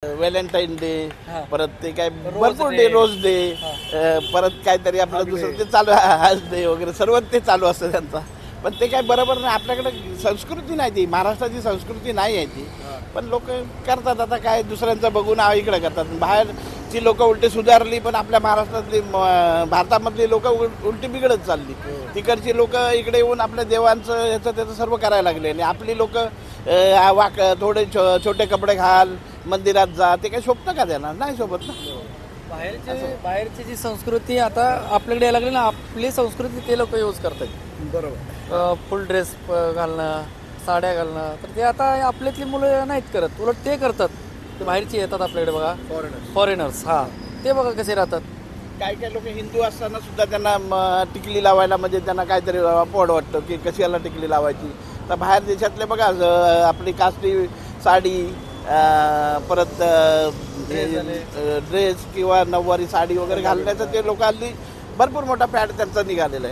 Valentine day, हा. परत ते काय रोज भरपूर डे. डे, रोज डे, हा. परत काहीतरी आपलं हग दुसरं डे. ते चालू हज डे वगैरे सर्व ते चालू असतं त्यांचा. पण ते काय बरोबर नाही, आपल्याकडे संस्कृती नाही ती, महाराष्ट्राची संस्कृती नाही आहे ती. पण लोक करतात आता काय दुसऱ्यांचं बघून इकडे करतात. बाहेरची लोक उलटी सुधारली, पण आपल्या महाराष्ट्रातली भारतामधली लोक उलटी बिघडत चालली. तिकडची लोक इकडे येऊन आपल्या देवांचं ह्याचं त्याचं सर्व करायला लागले आणि आपली लोक थोडे छोटे कपडे घाल, मंदिरात जा, ते काही शोभतं का देणार? नाही शोभत ना. बाहेरची जी संस्कृती आता आपल्याकडे यायला लागली ना, आपली संस्कृती ते लोक यूज करतात. बरोबर. फुल ड्रेस घालणं, साड्या घालणं, तर ते आता आपल्यातली मुलं नाहीत करत, उलट ते करतात. ते बाहेरची येतात आपल्याकडे बघा, फॉरेनर्स. हा, ते बघा कसे राहतात. काही काही लोक हिंदू असताना सुद्धा त्यांना टिकली लावायला म्हणजे त्यांना काहीतरी पोड वाटतं की कशाला टिकली लावायची. तर बाहेर देशातले बघा आपली काष्टी साडी, परत ड्रेस किंवा नऊवारी साडी वगैरे घालण्याचं ते लोक हल्ली भरपूर मोठा पॅड त्यांचा निघालेला आहे.